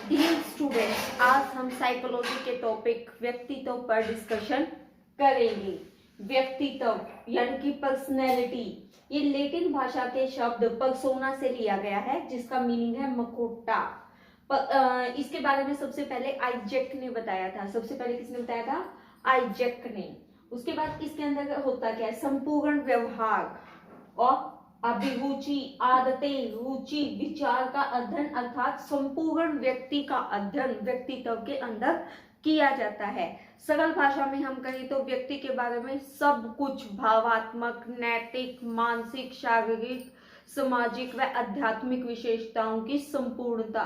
Dear students, आज हम psychology के टॉपिक व्यक्तित्व पर डिस्कशन करेंगे। व्यक्तित्व यानी कि पर्सनैलिटी, ये लैटिन भाषा के शब्द पर्सोना से लिया गया है, जिसका मीनिंग है मकोटा। इसके बारे में सबसे पहले आइजैक ने बताया था। सबसे पहले किसने बताया था? आइजैक ने। उसके बाद इसके अंदर होता क्या है? संपूर्ण व्यवहार और अभिरुचि, आदतें, रुचि, विचार का अध्ययन अर्थात संपूर्ण व्यक्ति का अध्ययन व्यक्तित्व के अंदर किया जाता है। सरल भाषा में हम कहें तो व्यक्ति के बारे में सब कुछ भावात्मक, नैतिक, मानसिक, शारीरिक, सामाजिक व आध्यात्मिक विशेषताओं की संपूर्णता।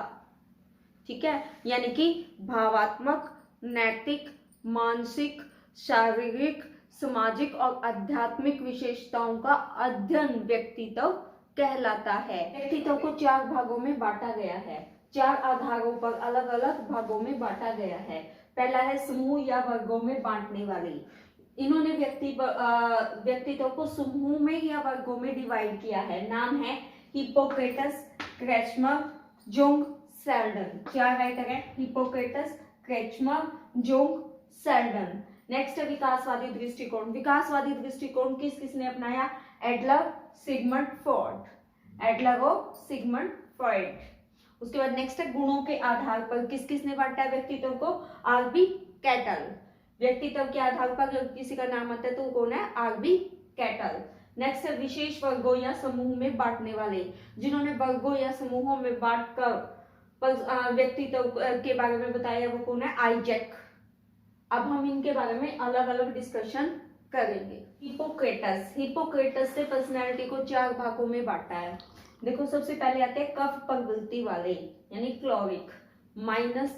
ठीक है, यानी कि भावात्मक, नैतिक, मानसिक, शारीरिक, सामाजिक और आध्यात्मिक विशेषताओं का अध्ययन व्यक्तित्व कहलाता है। व्यक्तित्व को 4 भागों में बांटा गया है। 4 आधारों पर अलग अलग भागों में बांटा गया है। पहला है समूह या वर्गों में बांटने वाली। इन्होंने व्यक्तित्व को समूह में या वर्गों में डिवाइड किया है। नाम है हिप्पोक्रेटस, क्रेचमर, जुंग, सेल्डन। 4 राइटर है, हिप्पोक्रेटस, क्रेचमर, जुंग, सेल्डन। नेक्स्ट है विकासवादी दृष्टिकोण। विकासवादी दृष्टिकोण किसने अपनाया? Adler, Sigmund Freud. एडलर और सिगमंड फ्रॉइड। उसके बाद नेक्स्ट है गुणों के आधार पर किसने बांटा व्यक्तित्व को? R B Cattell. व्यक्तित्व के आधार पर किसी का नाम आता है तो कौन है? RB cattle. नेक्स्ट है विशेष वर्गों या समूह में बांटने वाले। जिन्होंने वर्गों या समूहों में बांटकर व्यक्तित्व के बारे में बताया वो कौन है? आइजैक। अब हम इनके बारे में अलग अलग डिस्कशन करेंगे। हिप्पोक्रेटस ने पर्सनालिटी को 4 भागों में बांटा है। देखो, सबसे पहले आते हैं कफ प्रवृत्ति वाले, यानी क्लोरिक। माइनस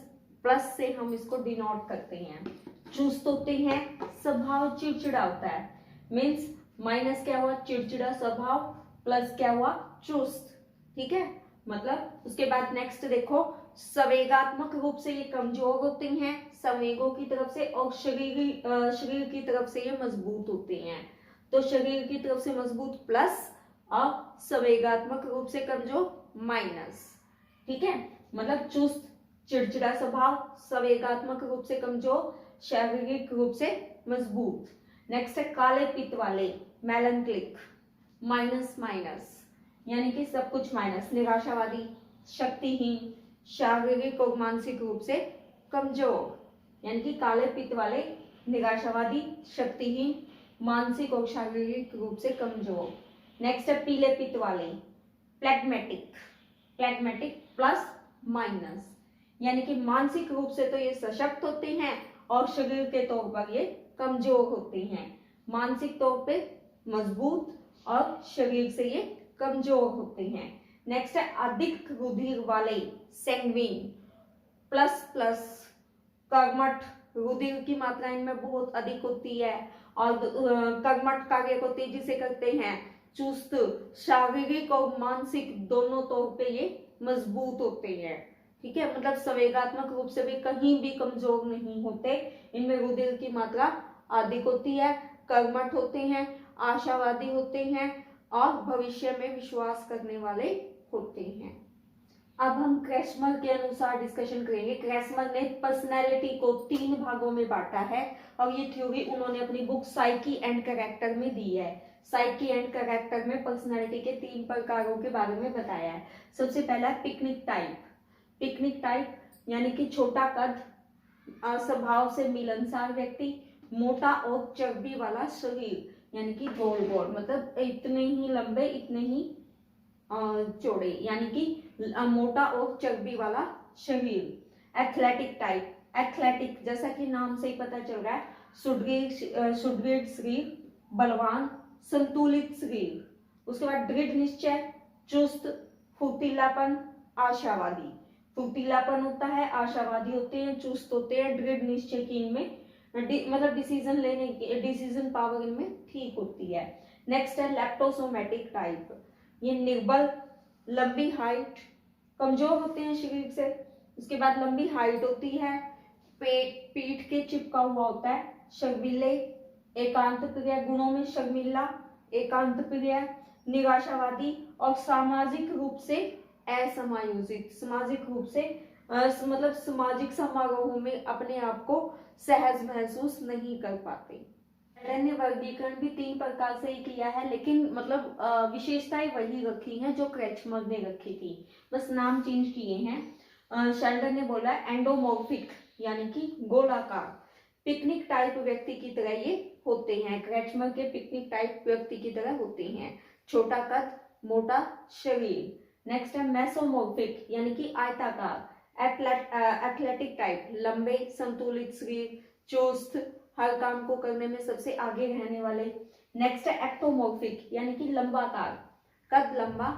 प्लस से हम इसको डिनोट करते हैं। चुस्त होते हैं, स्वभाव चिड़चिड़ा होता है। मीन्स माइनस क्या हुआ? चिड़चिड़ा स्वभाव, प्लस क्या हुआ? चुस्त। ठीक है, मतलब उसके बाद नेक्स्ट देखो, संवेगात्मक रूप से ये कमजोर होते हैं संवेगों की तरफ से, और शरीर की तरफ से ये मजबूत होते हैं। तो शरीर की तरफ से मजबूत प्लस और संवेगात्मक रूप से कमजोर माइनस। ठीक है, मतलब चुस्त, चिड़चिड़ा स्वभाव, संवेगात्मक रूप से कमजोर, शारीरिक रूप से मजबूत। नेक्स्ट है काले पित्त वाले, मेलनक्लिक। माइनस माइनस यानी कि सब कुछ माइनस। निराशावादी, शक्तिहीन, शारीरिक और मानसिक रूप से कमजोर। यानी कि काले पित्त वाले निराशावादी, शक्तिहीन, मानसिक और शारीरिक रूप से कमजोर। नेक्स्ट है पीले पित्त वाले, प्लैग्मेटिक। प्लैग्मेटिक प्लस माइनस, यानी कि मानसिक रूप से तो ये सशक्त होते हैं और शरीर के तौर पर ये कमजोर होते हैं। मानसिक तौर पे मजबूत और शरीर से ये कमजोर होते हैं। नेक्स्ट है अधिक रुधिर वाले, सैंग्विन। प्लस प्लस कर्मठ, रुधिर की मात्रा इनमें बहुत अधिक होती है और कर्मठ कार्य को तेजी से करते हैं। चुस्त, शारीरिक और मानसिक दोनों तौर पे ये मजबूत होते हैं। ठीक है, मतलब संवेगात्मक रूप से भी कहीं भी कमजोर नहीं होते। इनमें रुधिर की मात्रा अधिक होती है, कर्मठ होते हैं, आशावादी होते हैं और भविष्य में विश्वास करने वाले होते हैं। अब हम क्रेसमर के अनुसार डिस्कशन करेंगे। क्रेसमर ने पर्सनैलिटी को 3 भागों में बांटा है और ये थ्योरी उन्होंने अपनी बुक साइकी एंड कैरेक्टर में दी है। साइकी एंड कैरेक्टर में पर्सनैलिटी के 3 प्रकारों के बारे में बताया है। सबसे पहला पिकनिक टाइप। पिकनिक टाइप यानी कि छोटा कद, स्वभाव से मिलनसार व्यक्ति, मोटा और चर्बी वाला शरीर, यानी कि गोल गोल, मतलब इतने ही लंबे इतने ही चौड़े, यानी कि मोटा और चर्बी वाला शरीर। एथलेटिक टाइप, एथलेटिक जैसा कि नाम से ही पता चल रहा है, सुदृढ़ शरीर, बलवान, संतुलित शरीर। उसके बाद दृढ़ निश्चय, चुस्त, फुर्तीलापन, आशावादी। फुर्तीलापन होता है, आशावादी होते हैं, चुस्त होते हैं, दृढ़ निश्चय की इनमें मतलब डिसीजन लेने की डिसीजन पावर इनमें ठीक होती है। नेक्स्ट है लेप्टोसोमैटिक टाइप। ये निर्बल, लंबी हाइट, कमजोर होते हैं शरीर से। उसके बाद लंबी हाइट होती है, पीठ के चिपका हुआ होता है, शर्मीले, एकांत प्रिय, गुणों में शर्मीला, एकांत प्रिय, निराशावादी और सामाजिक रूप से असमायोजित। सामाजिक रूप से मतलब सामाजिक समारोहों में अपने आप को सहज महसूस नहीं कर पाते। ने वर्गीकरण भी 3 प्रकार से ही किया है, लेकिन मतलब विशेषताएं वही रखी हैं जो क्रेचमर ने रखी थी, बस नाम चेंज किए हैं। शेल्डन ने बोला एंडोमॉर्फिक यानी कि गोलाकार, पिकनिक टाइप व्यक्ति की तरह ये होते हैं। क्रेचमर के पिकनिक टाइप व्यक्ति की तरह होते हैं, छोटा कद, मोटा शरीर। नेक्स्ट है मेसोमॉर्फिक यानी कि आयताकार, एथलेटिक टाइप, लंबे संतुलित शरीर, चुस्त, हर काम को करने में सबसे आगे रहने वाले। नेक्स्ट है एक्टोमॉर्फिक यानी कि लंबाकार, कद लंबा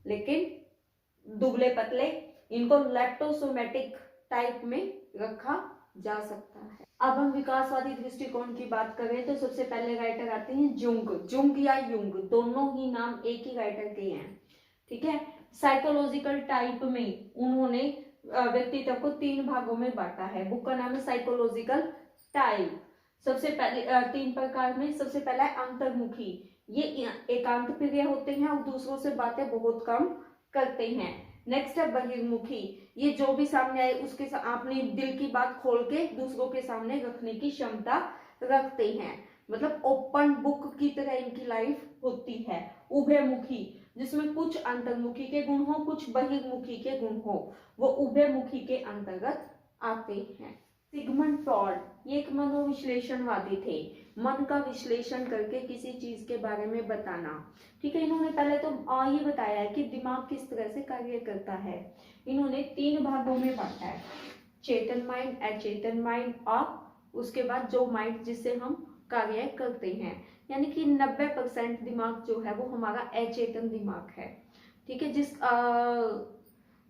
लेकिन दुबले पतले, इनको लेप्टोसोमेटिक टाइप में रखा जा सकता है। अब हम विकासवादी दृष्टिकोण की बात करें तो सबसे पहले राइटर आते हैं जुंग। जुंग या युंग दोनों ही नाम एक ही राइटर के हैं, ठीक है। साइकोलॉजिकल टाइप में उन्होंने व्यक्तित्व को 3 भागों में बांटा है। बुक का नाम है साइकोलॉजिकल टाइप। सबसे पहले 3 प्रकार में सबसे पहला है अंतर्मुखी, ये एकांत प्रिय होते हैं और दूसरों से बातें बहुत कम करते हैं। नेक्स्ट है बहिर्मुखी, ये जो भी सामने आए उसके अपने दिल की बात खोल के दूसरों के सामने रखने की क्षमता रखते हैं, मतलब ओपन बुक की तरह इनकी लाइफ होती है। उभयमुखी, जिसमें कुछ अंतर्मुखी के गुण हो कुछ बहिर्मुखी के गुण हो, वो उभयमुखी के अंतर्गत आते हैं। सिगमंड फ्रॉइड ये एक मनोविश्लेषणवादी थे, मन का विश्लेषण करके किसी चीज के बारे में बताना, ठीक है। इन्होंने पहले तो ये बताया है कि दिमाग किस तरह से कार्य करता है। इन्होंने 3 भागों में बांटा है, चेतन माइंड, अचेतन माइंड और उसके बाद जो माइंड जिससे हम कार्य करते हैं, यानी कि 90% दिमाग जो है वो हमारा अचेतन दिमाग है, ठीक है,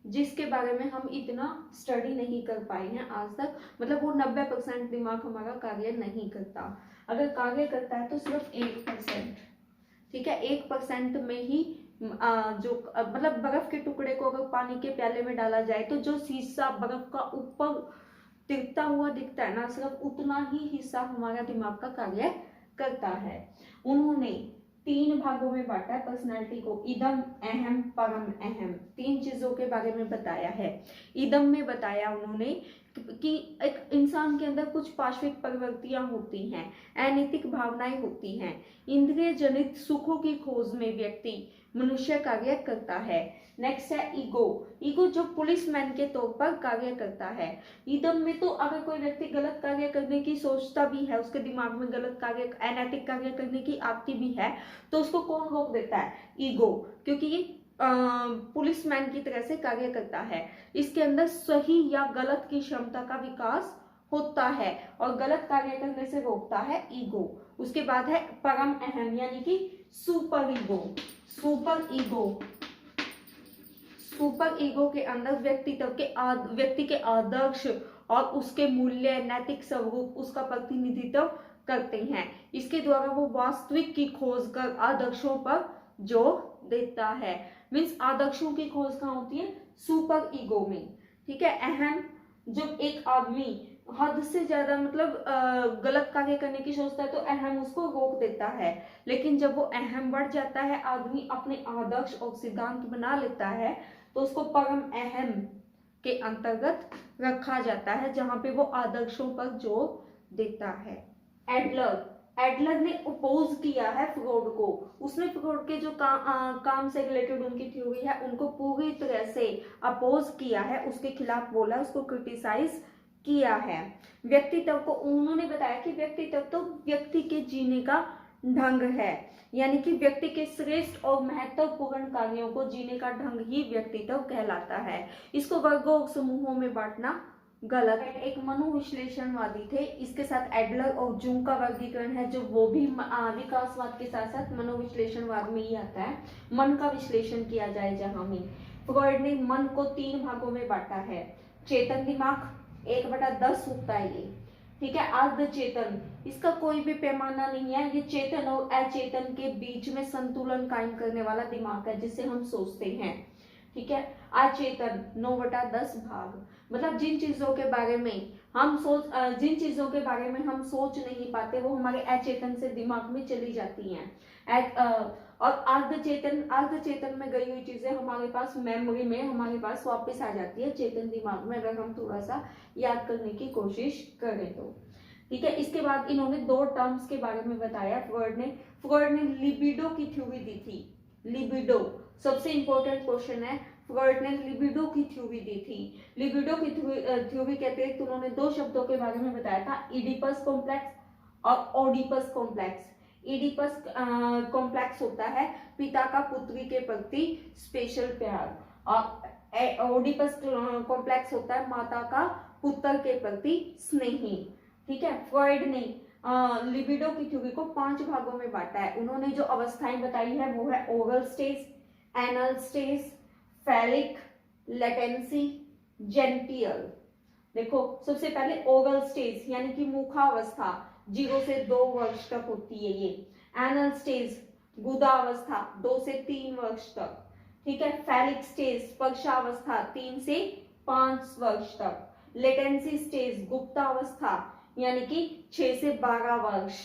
जिसके बारे में हम इतना स्टडी नहीं कर पाए हैं आज तक, मतलब वो 90% दिमाग हमारा कार्य नहीं करता। अगर कार्य करता है तो सिर्फ 1%, ठीक है। 1% में ही मतलब बर्फ के टुकड़े को अगर पानी के प्याले में डाला जाए तो जो शीशा बर्फ का ऊपर तिरकता हुआ दिखता है ना, सिर्फ उतना ही हिस्सा हमारा दिमाग का कार्य करता है। उन्होंने 3 भागों में बांटा है पर्सनालिटी को, इदम, अहम, परम अहम। 3 चीजों के बारे में बताया है। इदम में बताया उन्होंने कि एक इंसान के अंदर कुछ पार्श्विक प्रवृत्तियां होती हैं, अनैतिक भावनाएं होती हैं, इंद्रिय जनित सुखों की खोज में व्यक्ति मनुष्य कार्य करता है। नेक्स्ट है ईगो। ईगो जो पुलिसमैन के तौर पर कार्य करता है। इदम में तो अगर कोई व्यक्ति गलत कार्य करने की सोचता भी है, उसके दिमाग में गलत कार्य अनैतिक कार्य करने की आती भी है, तो उसको कौन रोक देता है? ईगो, क्योंकि ये पुलिसमैन की तरह से कार्य करता है। इसके अंदर सही या गलत की क्षमता का विकास होता है और गलत कार्य करने से रोकता है ईगो। उसके बाद है परम अहम यानी कि super ego. Super ego, super ego के अंदर व्यक्ति के आदर्श और उसके मूल्य, नैतिक स्वरूप उसका प्रतिनिधित्व करते हैं। इसके द्वारा वो वास्तविक की खोज कर आदर्शों पर जोर देता है। मीन्स आदर्शों की खोज कहाँ होती है? सुपर ईगो में, ठीक है। अहम, जब एक आदमी हद से ज्यादा मतलब गलत कार्य करने की सोचता है तो अहम उसको रोक देता है, लेकिन जब वो अहम बढ़ जाता है, आदमी अपने आदर्श और सिद्धांत बना लेता है, तो उसको परम अहम के अंतर्गत रखा जाता है, जहां पे वो आदर्शों पर जोर देता है। एडलर ने अपोज किया है फ्रॉड को। उसने फ्रॉड के जो काम से रिलेटेड उनकी थ्योरी है उनको पूरी तरह से अपोज किया है, उसके खिलाफ बोला, उसको क्रिटिसाइज किया है। व्यक्तित्व को उन्होंने बताया कि व्यक्तित्व तो व्यक्ति के जीने का ढंग है, यानी कि व्यक्ति के श्रेष्ठ और महत्वपूर्ण कार्यों को जीने का ढंग ही व्यक्तित्व कहलाता है। इसको वर्गों और समूहों में बांटना गलत है। एक मनोविश्लेषणवादी थे, इसके साथ एडलर और जुंग का वर्गीकरण है, जो वो भी विकासवाद के साथ साथ मनोविश्लेषणवाद में ही आता है। मन का विश्लेषण किया जाए जहां में फ्रॉइड ने मन को 3 भागों में बांटा है। चेतन दिमाग 1/10 होता है ये, ठीक है। अर्ध चेतन, इसका कोई भी पैमाना नहीं है, ये चेतन और अचेतन के बीच में संतुलन कायम करने वाला दिमाग है जिससे हम सोचते हैं, ठीक है। अचेतन 9/10 भाग, मतलब जिन चीजों के बारे में हम सोच नहीं पाते वो हमारे अचेतन से दिमाग में चली जाती हैं। और अर्ध चेतन में गई हुई चीजें हमारे पास मेमोरी में हमारे पास वापस आ जाती है चेतन दिमाग में, अगर हम थोड़ा सा याद करने की कोशिश करें तो। ठीक है, इसके बाद इन्होंने दो टर्म्स के बारे में बताया फ्रॉइड ने लिबिडो की थ्योरी दी थी। लिबिडो सबसे इंपॉर्टेंट क्वेश्चन है, फ्रॉइड ने लिबिडो की थ्योरी दी थी। लिबिडो की थ्योरी कहते हैं कि उन्होंने दो शब्दों के बारे में बताया था, इडिपस कॉम्प्लेक्स और ओडिपस कॉम्प्लेक्स। इडिपस कॉम्प्लेक्स होता है पिता का पुत्री के प्रति स्पेशल प्यार, और ओडिपस कॉम्प्लेक्स होता है माता का पुत्र के प्रति स्नेही। ठीक है, फ्रॉइड ने लिबिडो की थ्योरी को 5 भागों में बांटा है। उन्होंने जो अवस्थाएं बताई है वो है oral stage, anal stage, phallic, latency, genital. देखो सबसे पहले ओरल स्टेज यानी कि मुखावस्था 0 से 2 वर्ष तक होती है ये। एनल स्टेज गुदावस्था 2 से 3 वर्ष तक। ठीक है, फैलिक स्टेज स्पर्शावस्था 3 से 5 वर्ष तक। लेटेंसी स्टेज गुप्तावस्था यानी कि 6 से 12 वर्ष।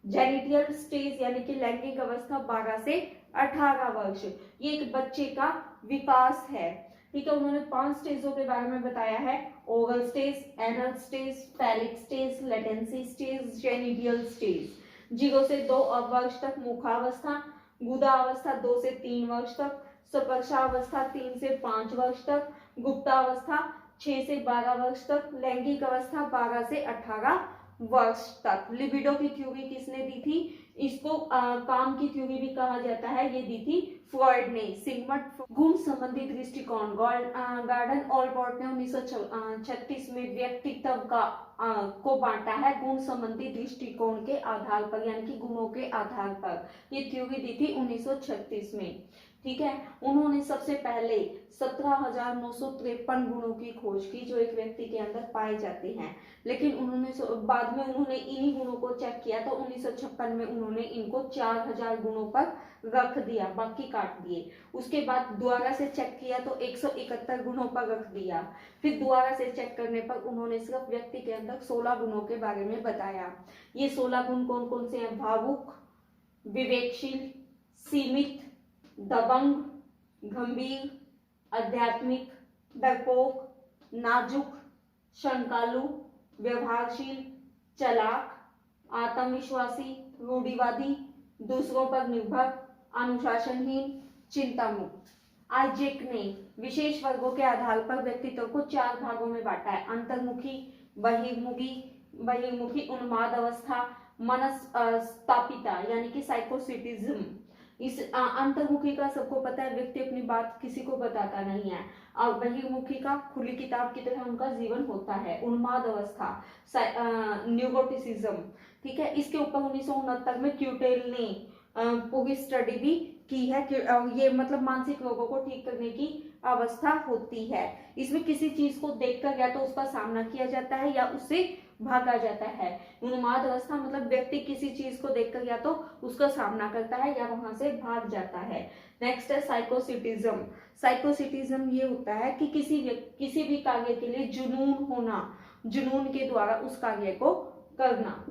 जेनिटियल स्टेज यानी कि लैंगिक अवस्था 12 से 18 वर्ष। ये एक बच्चे का विकास है। ठीक है, उन्होंने 5 स्टेजों के बारे में बताया है, oral stage, anal stage, phallic stage, latency stage, genital stage. 0 से 2 वर्ष तक मुखावस्था, गुदावस्था 2 से 3 वर्ष तक, स्पर्शावस्था 3 से 5 वर्ष तक, गुप्तावस्था 6 से 12 वर्ष तक, लैंगिक अवस्था 12 से 18 वर्ष तक। लिबिडो की थ्योरी किसने दी थी? इसको काम की थ्योरी भी कहा जाता है, ये दी थी फ्रॉइड ने। सिगमंड गुण संबंधी दृष्टिकोण गार्डन ऑलपोर्ट ने 1936 में व्यक्तित्व का को बांटा है गुण संबंधी दृष्टिकोण के आधार पर, यानी कि गुणों के आधार पर। ये थ्योरी दी थी 1936 में। ठीक है, उन्होंने सबसे पहले 17,953 गुणों की खोज की जो एक व्यक्ति के अंदर पाए जाते हैं, लेकिन बाद में उन्होंने इन्हीं गुणों को चेक किया तो 1956 में उन्होंने इनको 4,000 गुणों पर रख दिया, बाकी काट दिए। उसके बाद दोबारा से चेक किया तो 171 गुणों पर रख दिया। फिर दोबारा से चेक करने पर उन्होंने सिर्फ व्यक्ति के अंदर 16 गुणों के बारे में बताया। ये 16 गुण कौन कौन से हैं? भावुक, विवेकशील, सीमित, दबंग, गंभीर, आध्यात्मिक, डरपोक, नाजुक, शंकालु, व्यवहारशील, चालाक, आत्मविश्वासी, रूढ़िवादी, दूसरों पर निर्भर, अनुशासनहीन, चिंतामुक्त। आइजैक ने विशेष वर्गों के आधार पर व्यक्तित्व को 4 भागों में बांटा है, अंतर्मुखी, बहिर्मुखी, उन्माद अवस्था, मनस्तापिता यानी कि साइकोसिटिज्म। इस अंतर्मुखी का सबको पता है, व्यक्ति अपनी बात किसी को बताता नहीं है। और बहिर्मुखी का खुली किताब की तरह उनका जीवन होता है। उन्माद अवस्था, न्यूरोटिसिज्म। ठीक है, इसके ऊपर 1969 में क्यूटेल ने पूरी स्टडी भी की है कि ये मतलब मानसिक रोगों को ठीक करने की अवस्था होती है। इसमें किसी चीज को देखकर या तो उसका सामना किया जाता है या उससे भागा जाता है। उन्माद अवस्था मतलब व्यक्ति किसी चीज को देखकर या तो उसका सामना करता है या वहां से भाग जाता है। नेक्स्ट है साइकोसिटिज्म। साइकोसिटिज्म ये होता है कि किसी भी कार्य के लिए जुनून होना, जुनून के द्वारा उस कार्य को करना।